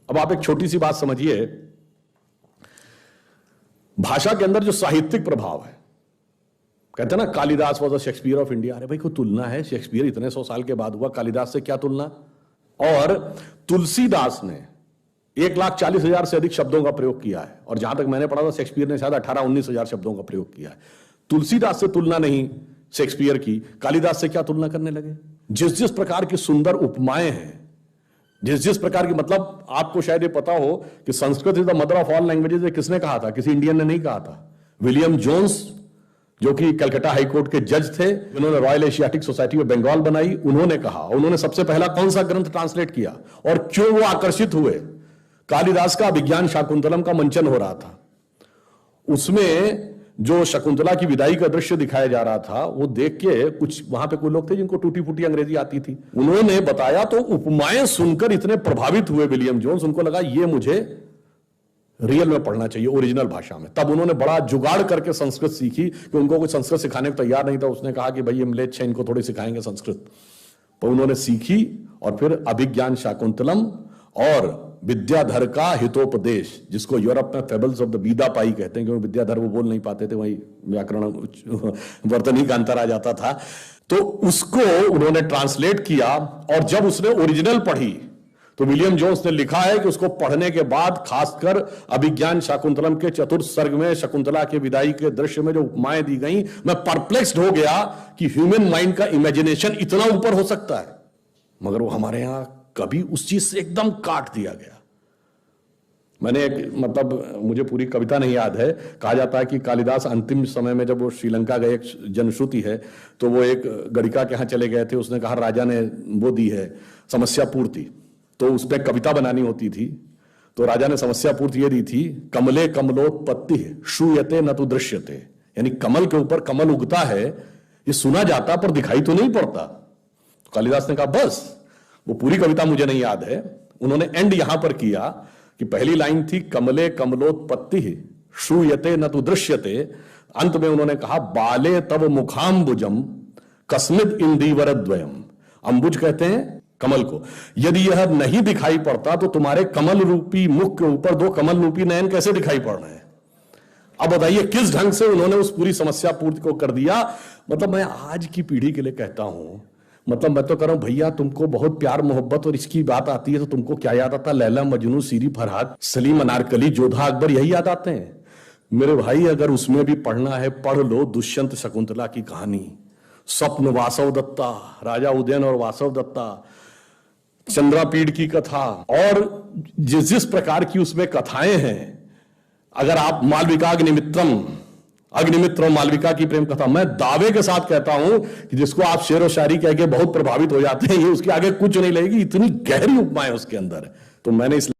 अब आप एक छोटी सी बात समझिए, भाषा के अंदर जो साहित्यिक प्रभाव है, कहते हैं ना Kalidas was the Shakespeare of India. अरे भाई कोई तुलना है? शेक्सपियर इतने 100 साल के बाद हुआ, कालिदास से क्या तुलना? और तुलसीदास ने 1,40,000 से अधिक शब्दों का प्रयोग किया है, और जहां तक मैंने पढ़ा था शेक्सपियर ने शायद 18-19,000 शब्दों का प्रयोग किया है। तुलसीदास से तुलना नहीं शेक्सपियर की, कालिदास से क्या तुलना करने लगे? जिस जिस प्रकार की सुंदर उपमाएं हैं, जिस जिस प्रकार की, मतलब आपको शायद ये पता हो कि Sanskrit is the mother of all languages, किसने कहा था? किसी इंडियन ने नहीं कहा था। विलियम जोन्स, जो कि कलकत्ता हाईकोर्ट के जज थे, जिन्होंने Royal Asiatic Society of Bengal बनाई, उन्होंने कहा। उन्होंने सबसे पहला कौन सा ग्रंथ ट्रांसलेट किया और क्यों वो आकर्षित हुए? कालिदास का अभिज्ञान शाकुंतलम का मंचन हो रहा था, उसमें जो शकुंतला की विदाई का दृश्य दिखाया जा रहा था, वो देख के कुछ वहां पे कोई लोग थे जिनको टूटी फूटी अंग्रेजी आती थी, उन्होंने बताया तो उपमाएं सुनकर इतने प्रभावित हुए विलियम जोन्स, उनको लगा ये मुझे रियल में पढ़ना चाहिए, ओरिजिनल भाषा में। तब उन्होंने बड़ा जुगाड़ करके संस्कृत सीखी, कि उनको कोई संस्कृत सिखाने को तैयार नहीं था। उसने कहा कि भाई ये म्लेच्छ है, इनको थोड़ी सिखाएंगे संस्कृत। तो उन्होंने सीखी, और फिर अभिज्ञान शाकुंतलम और विद्याधर का हितोपदेश, जिसको यूरोप में फेबल्स ऑफ द बीदा पाई कहते हैं, क्योंकि विद्याधर वो बोल नहीं पाते थे, वही व्याकरण वर्तनी का अंतर आ जाता था। तो उसको उन्होंने ट्रांसलेट किया, और जब उसने ओरिजिनल पढ़ी तो विलियम जोन्स ने लिखा है कि उसको पढ़ने के बाद, खासकर अभिज्ञान शाकुंतलम के चतुर्थ सर्ग में शकुंतला के विदाई के दृश्य में जो उपमाएं दी गई, मैं परप्लेक्स्ड हो गया कि ह्यूमन माइंड का इमेजिनेशन इतना ऊपर हो सकता है। मगर वो हमारे यहां कभी उस चीज से एकदम काट दिया गया। मैंने मतलब मुझे पूरी कविता नहीं याद है, कहा जाता है कि कालिदास अंतिम समय में जब वो श्रीलंका गए, एक जनश्रुति है, तो वो एक गणिका के यहां चले गए थे। उसने कहा राजा ने वो दी है समस्या पूर्ति, तो उस पर कविता बनानी होती थी। तो राजा ने समस्या पूर्ति ये दी थी, कमले कमलोत्पत्ति श्रूयते न तो दृश्यते, यानी कमल के ऊपर कमल उगता है, ये सुना जाता पर दिखाई तो नहीं पड़ता। तो कालिदास ने कहा बस, वो पूरी कविता मुझे नहीं याद है, उन्होंने एंड यहां पर किया कि पहली लाइन थी कमले कमलोत्पत्ति श्रूयते न तो दृश्यते, अंत में उन्होंने कहा बाले तव मुखाम्बुजम कस्मिद इंदीवरद्वयम। अंबुज कहते हैं कमल को। यदि यह नहीं दिखाई पड़ता तो तुम्हारे कमल रूपी मुख के ऊपर दो कमल रूपी नयन कैसे दिखाई पड़ रहे हैं? अब बताइए किस ढंग से उन्होंने उस पूरी समस्या पूर्ति को कर दिया। मतलब मैं आज की पीढ़ी के लिए कहता हूं, मतलब मैं तो कह रहा हूं भैया, तुमको बहुत प्यार मोहब्बत और इसकी बात आती है तो तुमको क्या याद आता? लैला मजनू, सीरी फरहाद, सलीम अनारकली, जोधा अकबर, यही याद आते हैं। मेरे भाई अगर उसमें भी पढ़ना है, पढ़ लो दुष्यंत शकुंतला की कहानी, स्वप्न वासव दत्ता, राजा उदयन और वासव दत्ता, चंद्रापीड़ की कथा, और जिस जिस प्रकार की उसमें कथाएं हैं। अगर आप मालविका अग्निमित्र और मालविका की प्रेम कथा, मैं दावे के साथ कहता हूं कि जिसको आप शेर और शायरी कह के बहुत प्रभावित हो जाते हैं, ये उसके आगे कुछ नहीं लगेगी, इतनी गहरी उपमाएं उसके अंदर। तो मैंने इस